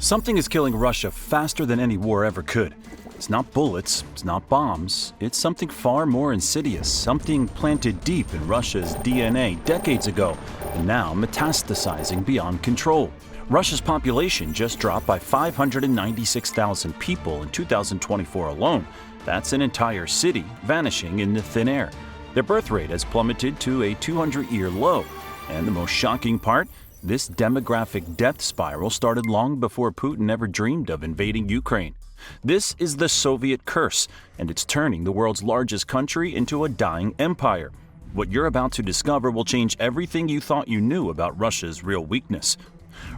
Something is killing Russia faster than any war ever could. It's not bullets, it's not bombs, it's something far more insidious, something planted deep in Russia's DNA decades ago and now metastasizing beyond control. Russia's population just dropped by 596,000 people in 2024 alone. That's an entire city vanishing into thin air. Their birth rate has plummeted to a 200-year low. And the most shocking part? This demographic death spiral started long before Putin ever dreamed of invading Ukraine. This is the Soviet curse, and it's turning the world's largest country into a dying empire. What you're about to discover will change everything you thought you knew about Russia's real weakness.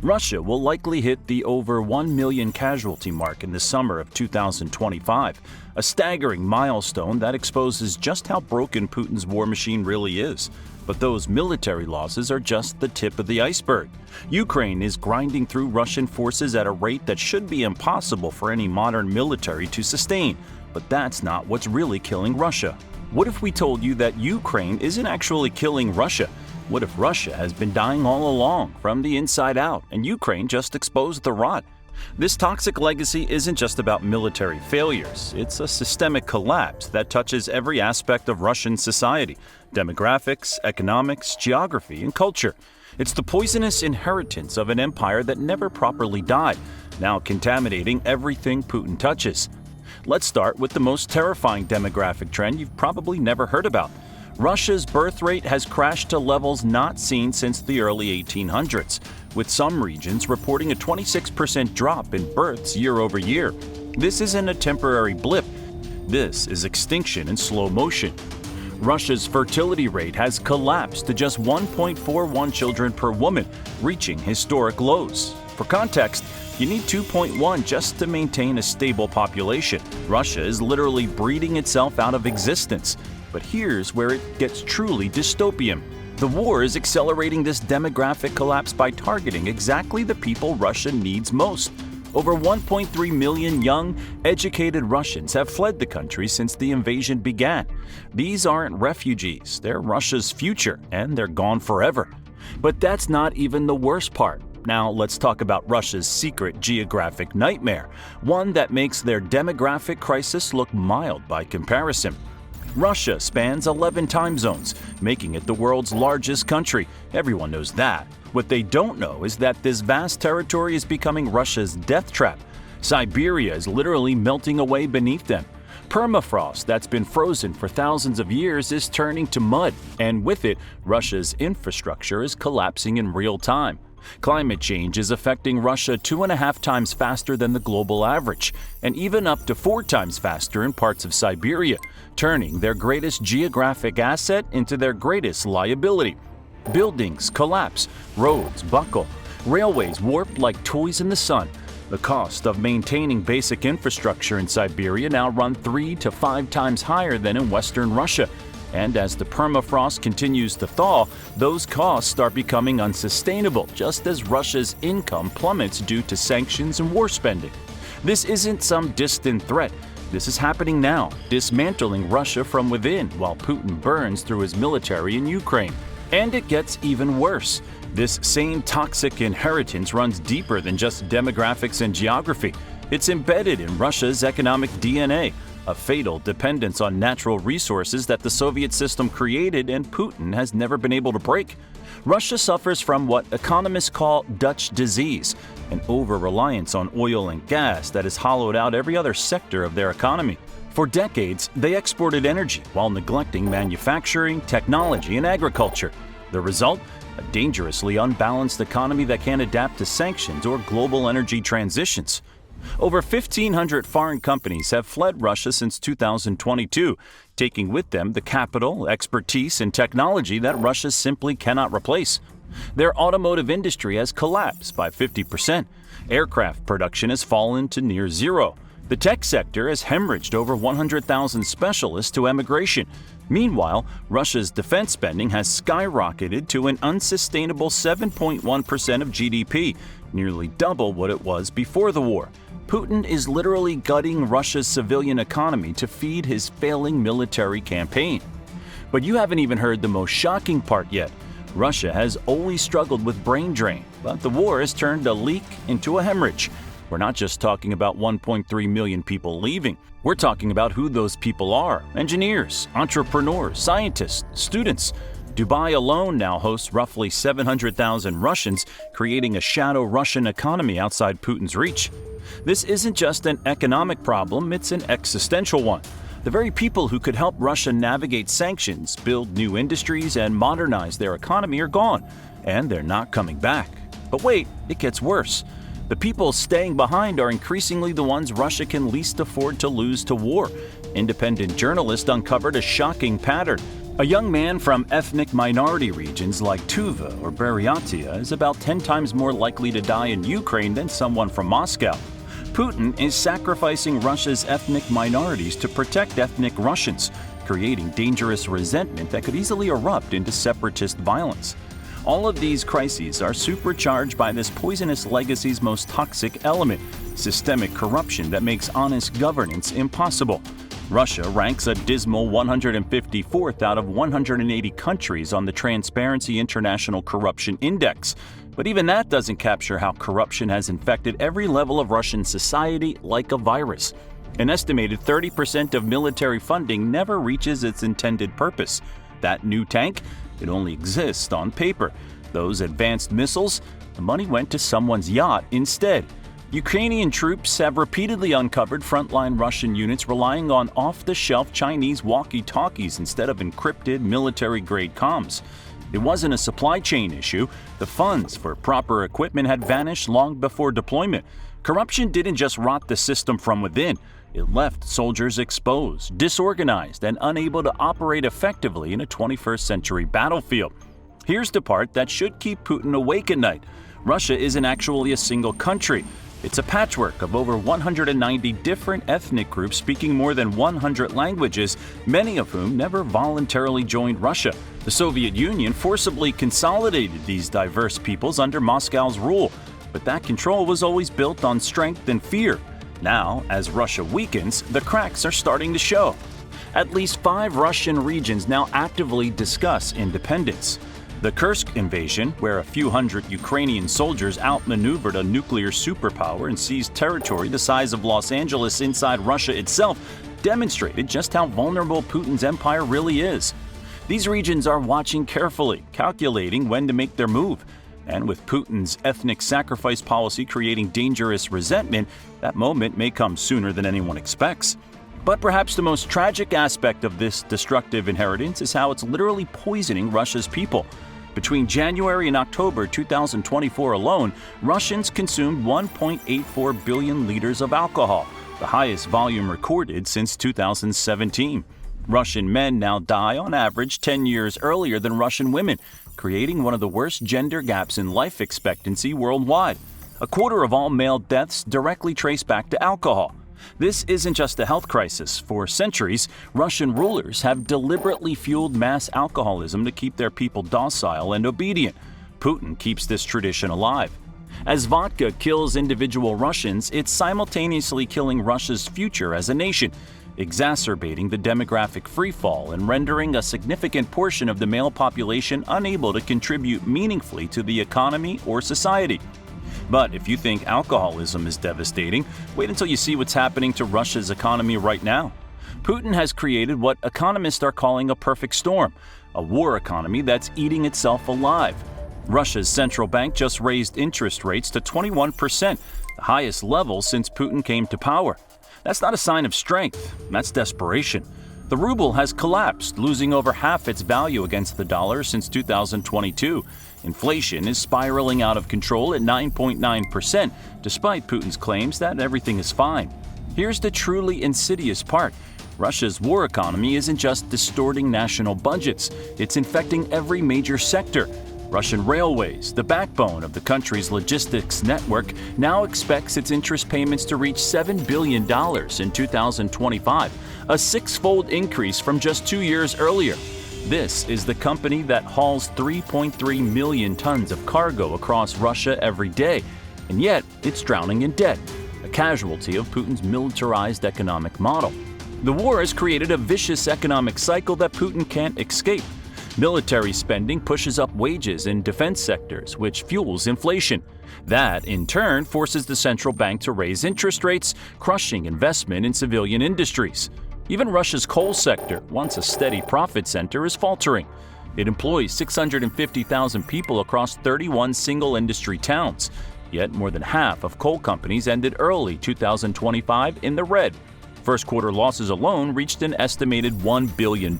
Russia will likely hit the over 1 million casualty mark in the summer of 2025, a staggering milestone that exposes just how broken Putin's war machine really is. But those military losses are just the tip of the iceberg. Ukraine is grinding through Russian forces at a rate that should be impossible for any modern military to sustain. But that's not what's really killing Russia. What if we told you that Ukraine isn't actually killing Russia? What if Russia has been dying all along, from the inside out, and Ukraine just exposed the rot? This toxic legacy isn't just about military failures. It's a systemic collapse that touches every aspect of Russian society: demographics, economics, geography, and culture. It's the poisonous inheritance of an empire that never properly died, now contaminating everything Putin touches. Let's start with the most terrifying demographic trend you've probably never heard about. Russia's birth rate has crashed to levels not seen since the early 1800s, with some regions reporting a 26% drop in births year over year. This isn't a temporary blip. This is extinction in slow motion. Russia's fertility rate has collapsed to just 1.41 children per woman, reaching historic lows. For context, you need 2.1 just to maintain a stable population. Russia is literally breeding itself out of existence. But here's where it gets truly dystopian. The war is accelerating this demographic collapse by targeting exactly the people Russia needs most. Over 1.3 million young, educated Russians have fled the country since the invasion began. These aren't refugees, they're Russia's future, and they're gone forever. But that's not even the worst part. Now let's talk about Russia's secret geographic nightmare, one that makes their demographic crisis look mild by comparison. Russia spans 11 time zones, making it the world's largest country. Everyone knows that. What they don't know is that this vast territory is becoming Russia's death trap. Siberia is literally melting away beneath them. Permafrost that's been frozen for thousands of years is turning to mud, and with it, Russia's infrastructure is collapsing in real time. Climate change is affecting Russia 2.5 times faster than the global average, and even up to 4 times faster in parts of Siberia, turning their greatest geographic asset into their greatest liability. Buildings collapse, roads buckle, railways warp like toys in the sun. The cost of maintaining basic infrastructure in Siberia now run 3 to 5 times higher than in Western Russia. And as the permafrost continues to thaw, those costs start becoming unsustainable, just as Russia's income plummets due to sanctions and war spending. This isn't some distant threat. This is happening now, dismantling Russia from within while Putin burns through his military in Ukraine. And it gets even worse. This same toxic inheritance runs deeper than just demographics and geography. It's embedded in Russia's economic DNA, a fatal dependence on natural resources that the Soviet system created and Putin has never been able to break. Russia suffers from what economists call Dutch disease, an over-reliance on oil and gas that has hollowed out every other sector of their economy. For decades, they exported energy while neglecting manufacturing, technology, and agriculture. The result? A dangerously unbalanced economy that can't adapt to sanctions or global energy transitions. Over 1,500 foreign companies have fled Russia since 2022, taking with them the capital, expertise, and technology that Russia simply cannot replace. Their automotive industry has collapsed by 50%. Aircraft production has fallen to near zero. The tech sector has hemorrhaged over 100,000 specialists to emigration. Meanwhile, Russia's defense spending has skyrocketed to an unsustainable 7.1% of GDP, nearly double what it was before the war. Putin is literally gutting Russia's civilian economy to feed his failing military campaign. But you haven't even heard the most shocking part yet. Russia has always struggled with brain drain, but the war has turned a leak into a hemorrhage. We're not just talking about 1.3 million people leaving. We're talking about who those people are: engineers, entrepreneurs, scientists, students. Dubai alone now hosts roughly 700,000 Russians, creating a shadow Russian economy outside Putin's reach. This isn't just an economic problem, it's an existential one. The very people who could help Russia navigate sanctions, build new industries, and modernize their economy are gone, and they're not coming back. But wait, it gets worse. The people staying behind are increasingly the ones Russia can least afford to lose to war. Independent journalists uncovered a shocking pattern. A young man from ethnic minority regions like Tuva or Buryatia is about 10 times more likely to die in Ukraine than someone from Moscow. Putin is sacrificing Russia's ethnic minorities to protect ethnic Russians, creating dangerous resentment that could easily erupt into separatist violence. All of these crises are supercharged by this poisonous legacy's most toxic element: systemic corruption that makes honest governance impossible. Russia ranks a dismal 154th out of 180 countries on the Transparency International Corruption Index. But even that doesn't capture how corruption has infected every level of Russian society like a virus. An estimated 30% of military funding never reaches its intended purpose. That new tank? It only exists on paper. Those advanced missiles? The money went to someone's yacht instead. Ukrainian troops have repeatedly uncovered frontline Russian units relying on off-the-shelf Chinese walkie-talkies instead of encrypted military-grade comms. It wasn't a supply chain issue. The funds for proper equipment had vanished long before deployment. Corruption didn't just rot the system from within. It left soldiers exposed, disorganized, and unable to operate effectively in a 21st century battlefield. Here's the part that should keep Putin awake at night. Russia isn't actually a single country. It's a patchwork of over 190 different ethnic groups speaking more than 100 languages, many of whom never voluntarily joined Russia. The Soviet Union forcibly consolidated these diverse peoples under Moscow's rule, but that control was always built on strength and fear. Now, as Russia weakens, the cracks are starting to show. At least 5 Russian regions now actively discuss independence. The Kursk invasion, where a few hundred Ukrainian soldiers outmaneuvered a nuclear superpower and seized territory the size of Los Angeles inside Russia itself, demonstrated just how vulnerable Putin's empire really is. These regions are watching carefully, calculating when to make their move. And with Putin's ethnic sacrifice policy creating dangerous resentment, that moment may come sooner than anyone expects. But perhaps the most tragic aspect of this destructive inheritance is how it's literally poisoning Russia's people. Between January and October 2024 alone, Russians consumed 1.84 billion liters of alcohol, the highest volume recorded since 2017. Russian men now die on average 10 years earlier than Russian women, creating one of the worst gender gaps in life expectancy worldwide. A quarter of all male deaths directly trace back to alcohol. This isn't just a health crisis. For centuries, Russian rulers have deliberately fueled mass alcoholism to keep their people docile and obedient. Putin keeps this tradition alive. As vodka kills individual Russians, it's simultaneously killing Russia's future as a nation, exacerbating the demographic freefall and rendering a significant portion of the male population unable to contribute meaningfully to the economy or society. But if you think alcoholism is devastating, wait until you see what's happening to Russia's economy right now. Putin has created what economists are calling a perfect storm, a war economy that's eating itself alive. Russia's central bank just raised interest rates to 21%, the highest level since Putin came to power. That's not a sign of strength, that's desperation. The ruble has collapsed, losing over half its value against the dollar since 2022. Inflation is spiraling out of control at 9.9%, despite Putin's claims that everything is fine. Here's the truly insidious part. Russia's war economy isn't just distorting national budgets, it's infecting every major sector. Russian Railways, the backbone of the country's logistics network, now expects its interest payments to reach $7 billion in 2025, a six-fold increase from just 2 years earlier. This is the company that hauls 3.3 million tons of cargo across Russia every day, and yet it's drowning in debt, a casualty of Putin's militarized economic model. The war has created a vicious economic cycle that Putin can't escape. Military spending pushes up wages in defense sectors, which fuels inflation. That, in turn, forces the central bank to raise interest rates, crushing investment in civilian industries. Even Russia's coal sector, once a steady profit center, is faltering. It employs 650,000 people across 31 single-industry towns. Yet more than half of coal companies ended early 2025 in the red. First quarter losses alone reached an estimated $1 billion.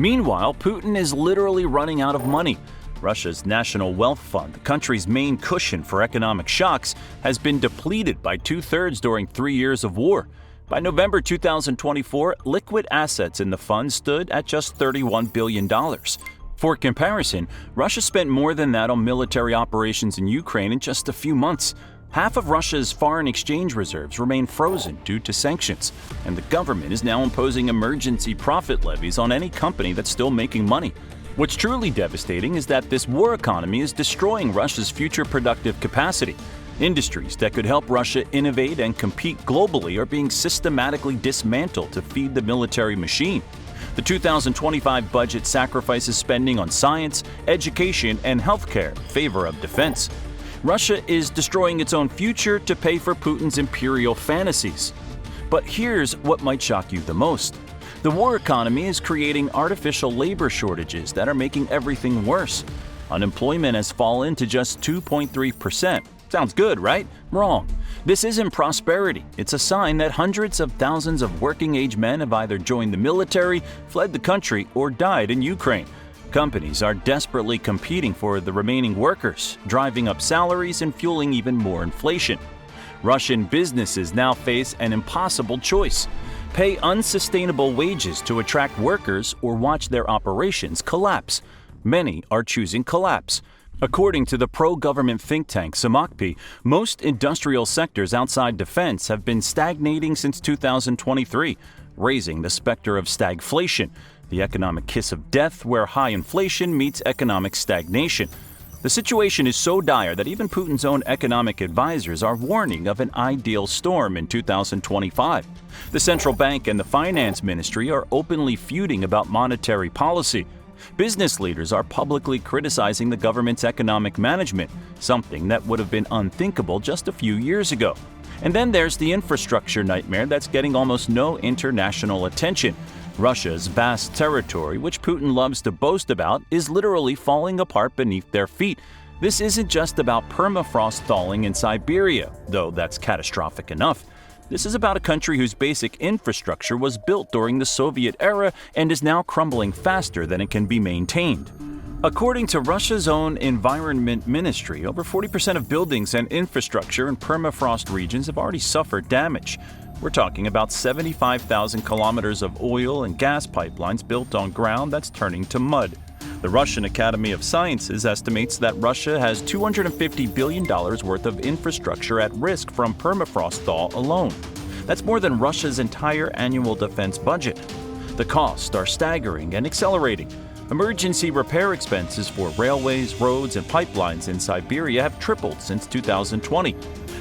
Meanwhile, Putin is literally running out of money. Russia's National Wealth Fund, the country's main cushion for economic shocks, has been depleted by two-thirds during 3 years of war. By November 2024, liquid assets in the fund stood at just $31 billion. For comparison, Russia spent more than that on military operations in Ukraine in just a few months. Half of Russia's foreign exchange reserves remain frozen due to sanctions, and the government is now imposing emergency profit levies on any company that's still making money. What's truly devastating is that this war economy is destroying Russia's future productive capacity. Industries that could help Russia innovate and compete globally are being systematically dismantled to feed the military machine. The 2025 budget sacrifices spending on science, education, and healthcare in favor of defense. Russia is destroying its own future to pay for Putin's imperial fantasies. But here's what might shock you the most. The war economy is creating artificial labor shortages that are making everything worse. Unemployment has fallen to just 2.3%. Sounds good, right? Wrong. This isn't prosperity. It's a sign that hundreds of thousands of working-age men have either joined the military, fled the country, or died in Ukraine. Companies are desperately competing for the remaining workers, driving up salaries and fueling even more inflation. Russian businesses now face an impossible choice: pay unsustainable wages to attract workers or watch their operations collapse. Many are choosing collapse. According to the pro-government think tank Samokpi, most industrial sectors outside defense have been stagnating since 2023, raising the specter of stagflation, the economic kiss of death where high inflation meets economic stagnation. The situation is so dire that even Putin's own economic advisors are warning of an ideal storm in 2025. The central bank and the finance ministry are openly feuding about monetary policy. Business leaders are publicly criticizing the government's economic management, something that would have been unthinkable just a few years ago. And then there's the infrastructure nightmare that's getting almost no international attention. Russia's vast territory, which Putin loves to boast about, is literally falling apart beneath their feet. This isn't just about permafrost thawing in Siberia, though that's catastrophic enough. This is about a country whose basic infrastructure was built during the Soviet era and is now crumbling faster than it can be maintained. According to Russia's own Environment Ministry, over 40% of buildings and infrastructure in permafrost regions have already suffered damage. We're talking about 75,000 kilometers of oil and gas pipelines built on ground that's turning to mud. The Russian Academy of Sciences estimates that Russia has $250 billion worth of infrastructure at risk from permafrost thaw alone. That's more than Russia's entire annual defense budget. The costs are staggering and accelerating. Emergency repair expenses for railways, roads, and pipelines in Siberia have tripled since 2020.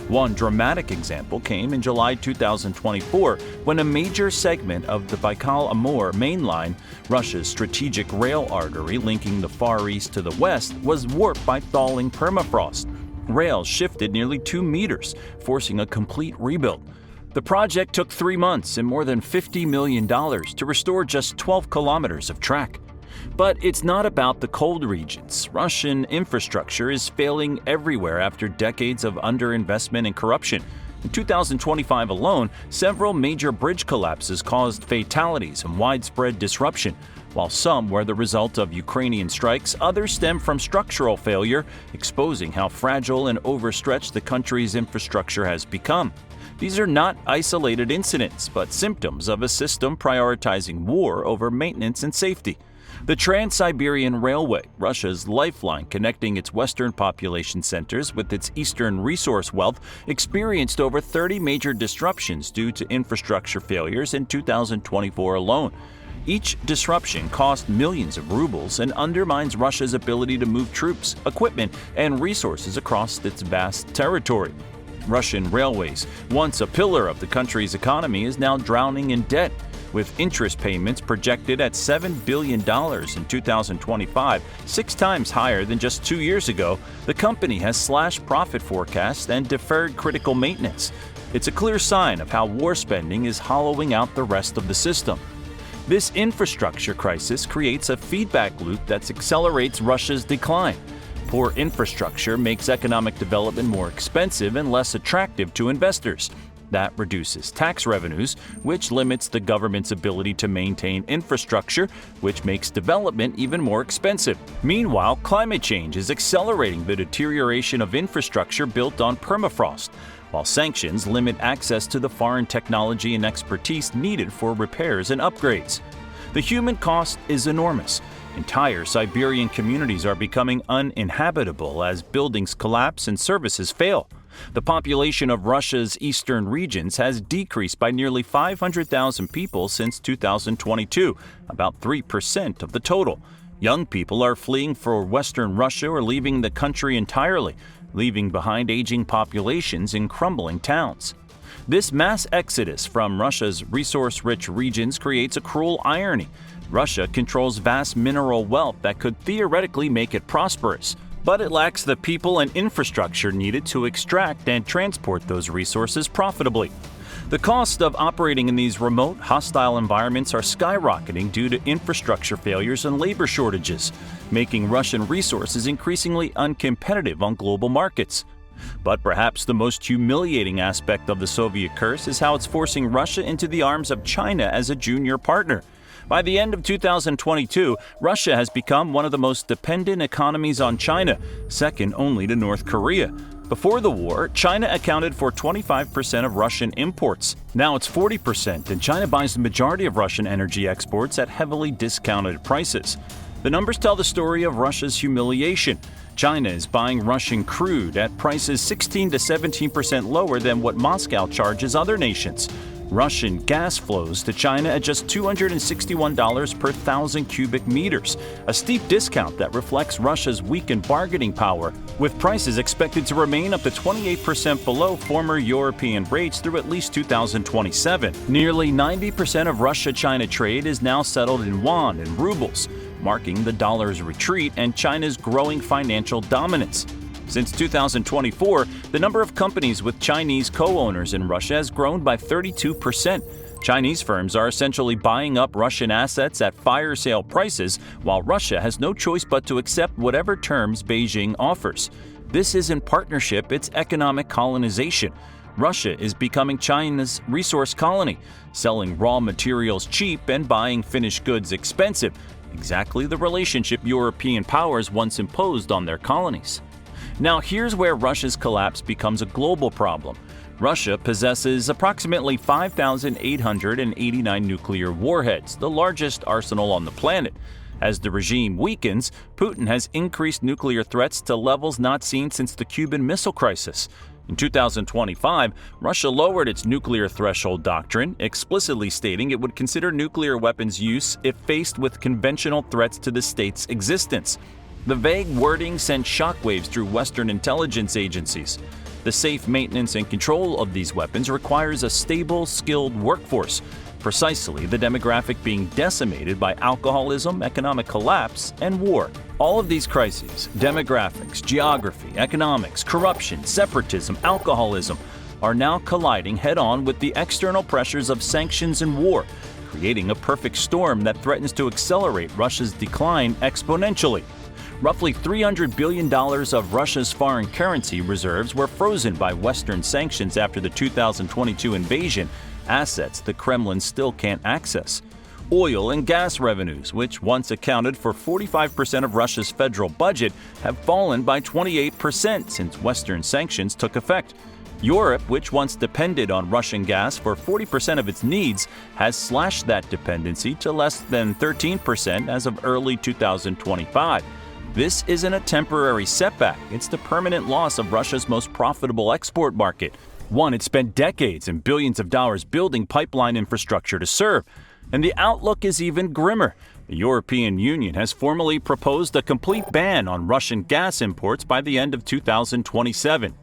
One dramatic example came in July 2024 when a major segment of the Baikal-Amur main line, Russia's strategic rail artery linking the Far East to the West, was warped by thawing permafrost. Rails shifted nearly 2 meters, forcing a complete rebuild. The project took 3 months and more than $50 million to restore just 12 kilometers of track. But it's not about the cold regions. Russian infrastructure is failing everywhere after decades of underinvestment and corruption. In 2025 alone, several major bridge collapses caused fatalities and widespread disruption. While some were the result of Ukrainian strikes, others stem from structural failure, exposing how fragile and overstretched the country's infrastructure has become. These are not isolated incidents, but symptoms of a system prioritizing war over maintenance and safety. The Trans-Siberian Railway, Russia's lifeline connecting its western population centers with its eastern resource wealth, experienced over 30 major disruptions due to infrastructure failures in 2024 alone. Each disruption cost millions of rubles and undermines Russia's ability to move troops, equipment, and resources across its vast territory. Russian railways, once a pillar of the country's economy, is now drowning in debt. With interest payments projected at $7 billion in 2025, 6 times higher than just 2 years ago, the company has slashed profit forecasts and deferred critical maintenance. It's a clear sign of how war spending is hollowing out the rest of the system. This infrastructure crisis creates a feedback loop that accelerates Russia's decline. Poor infrastructure makes economic development more expensive and less attractive to investors. That reduces tax revenues, which limits the government's ability to maintain infrastructure, which makes development even more expensive. Meanwhile, climate change is accelerating the deterioration of infrastructure built on permafrost, while sanctions limit access to the foreign technology and expertise needed for repairs and upgrades. The human cost is enormous. Entire Siberian communities are becoming uninhabitable as buildings collapse and services fail. The population of Russia's eastern regions has decreased by nearly 500,000 people since 2022, about 3% of the total. Young people are fleeing for Western Russia or leaving the country entirely, leaving behind aging populations in crumbling towns. This mass exodus from Russia's resource-rich regions creates a cruel irony. Russia controls vast mineral wealth that could theoretically make it prosperous, but it lacks the people and infrastructure needed to extract and transport those resources profitably. The cost of operating in these remote, hostile environments are skyrocketing due to infrastructure failures and labor shortages, making Russian resources increasingly uncompetitive on global markets. But perhaps the most humiliating aspect of the Soviet curse is how it's forcing Russia into the arms of China as a junior partner. By the end of 2022, Russia has become one of the most dependent economies on China, second only to North Korea. Before the war, China accounted for 25% of Russian imports. Now it's 40%, and China buys the majority of Russian energy exports at heavily discounted prices. The numbers tell the story of Russia's humiliation. China is buying Russian crude at prices 16 to 17% lower than what Moscow charges other nations. Russian gas flows to China at just $261 per 1,000 cubic meters, a steep discount that reflects Russia's weakened bargaining power, with prices expected to remain up to 28% below former European rates through at least 2027. Nearly 90% of Russia-China trade is now settled in yuan and rubles, marking the dollar's retreat and China's growing financial dominance. Since 2024, the number of companies with Chinese co-owners in Russia has grown by 32%. Chinese firms are essentially buying up Russian assets at fire sale prices, while Russia has no choice but to accept whatever terms Beijing offers. This is in partnership its economic colonization. Russia is becoming China's resource colony, selling raw materials cheap and buying finished goods expensive, exactly the relationship European powers once imposed on their colonies. Now here's where Russia's collapse becomes a global problem. Russia possesses approximately 5,889 nuclear warheads, the largest arsenal on the planet. As the regime weakens, Putin has increased nuclear threats to levels not seen since the Cuban Missile Crisis. In 2025, Russia lowered its nuclear threshold doctrine, explicitly stating it would consider nuclear weapons use if faced with conventional threats to the state's existence. The vague wording sent shockwaves through Western intelligence agencies. The safe maintenance and control of these weapons requires a stable, skilled workforce, precisely the demographic being decimated by alcoholism, economic collapse, and war. All of these crises, demographics, geography, economics, corruption, separatism, alcoholism, are now colliding head-on with the external pressures of sanctions and war, creating a perfect storm that threatens to accelerate Russia's decline exponentially. Roughly $300 billion of Russia's foreign currency reserves were frozen by Western sanctions after the 2022 invasion, assets the Kremlin still can't access. Oil and gas revenues, which once accounted for 45% of Russia's federal budget, have fallen by 28% since Western sanctions took effect. Europe, which once depended on Russian gas for 40% of its needs, has slashed that dependency to less than 13% as of early 2025. This isn't a temporary setback, it's the permanent loss of Russia's most profitable export market, one it spent decades and billions of dollars building pipeline infrastructure to serve. And the outlook is even grimmer. The European Union has formally proposed a complete ban on Russian gas imports by the end of 2027.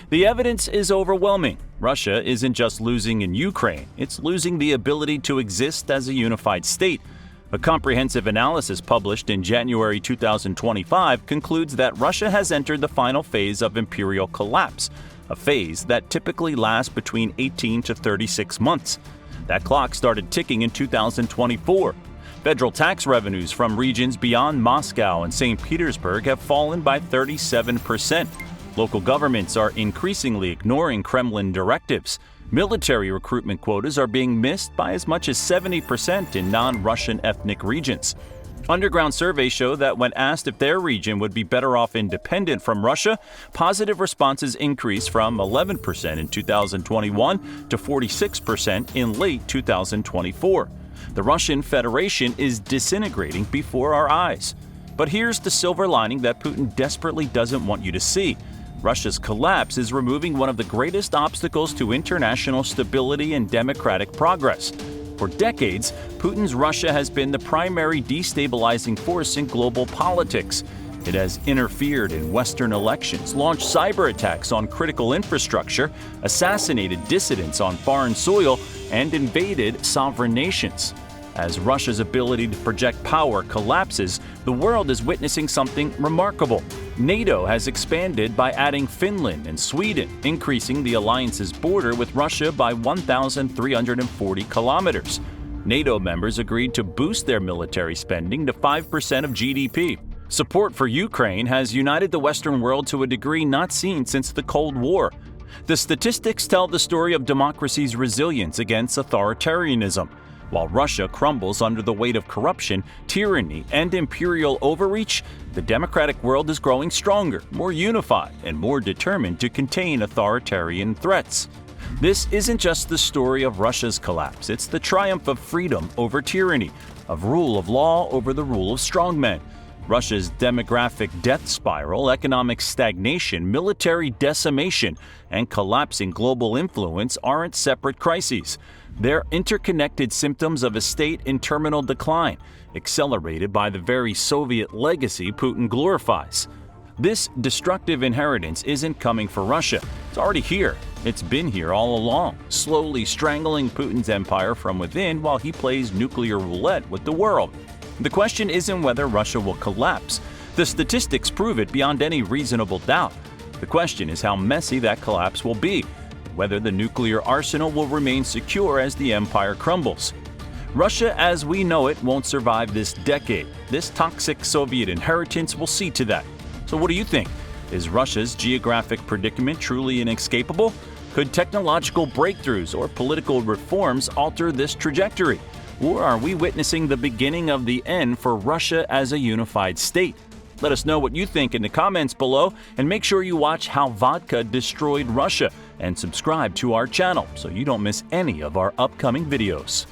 The evidence is overwhelming. Russia isn't just losing in Ukraine, it's losing the ability to exist as a unified state. A comprehensive analysis published in January 2025 concludes that Russia has entered the final phase of imperial collapse, a phase that typically lasts between 18 to 36 months. That clock started ticking in 2024. Federal tax revenues from regions beyond Moscow and St. Petersburg have fallen by 37%. Local governments are increasingly ignoring Kremlin directives. Military recruitment quotas are being missed by as much as 70% in non-Russian ethnic regions. Underground surveys show that when asked if their region would be better off independent from Russia, positive responses increased from 11% in 2021 to 46% in late 2024. The Russian Federation is disintegrating before our eyes. But here's the silver lining that Putin desperately doesn't want you to see. Russia's collapse is removing one of the greatest obstacles to international stability and democratic progress. For decades, Putin's Russia has been the primary destabilizing force in global politics. It has interfered in Western elections, launched cyber attacks on critical infrastructure, assassinated dissidents on foreign soil, and invaded sovereign nations. As Russia's ability to project power collapses, the world is witnessing something remarkable. NATO has expanded by adding Finland and Sweden, increasing the alliance's border with Russia by 1,340 kilometers. NATO members agreed to boost their military spending to 5% of GDP. Support for Ukraine has united the Western world to a degree not seen since the Cold War. The statistics tell the story of democracy's resilience against authoritarianism. While Russia crumbles under the weight of corruption, tyranny, and imperial overreach, the democratic world is growing stronger, more unified, and more determined to contain authoritarian threats. This isn't just the story of Russia's collapse, it's the triumph of freedom over tyranny, of rule of law over the rule of strongmen. Russia's demographic death spiral, economic stagnation, military decimation, and collapsing global influence aren't separate crises. They're interconnected symptoms of a state in terminal decline, accelerated by the very Soviet legacy Putin glorifies. This destructive inheritance isn't coming for Russia. It's already here. It's been here all along, slowly strangling Putin's empire from within while he plays nuclear roulette with the world. The question isn't whether Russia will collapse. The statistics prove it beyond any reasonable doubt. The question is how messy that collapse will be, whether the nuclear arsenal will remain secure as the empire crumbles. Russia as we know it won't survive this decade. This toxic Soviet inheritance will see to that. So what do you think? Is Russia's geographic predicament truly inescapable? Could technological breakthroughs or political reforms alter this trajectory? Or are we witnessing the beginning of the end for Russia as a unified state? Let us know what you think in the comments below, and make sure you watch How Vodka Destroyed Russia and subscribe to our channel so you don't miss any of our upcoming videos.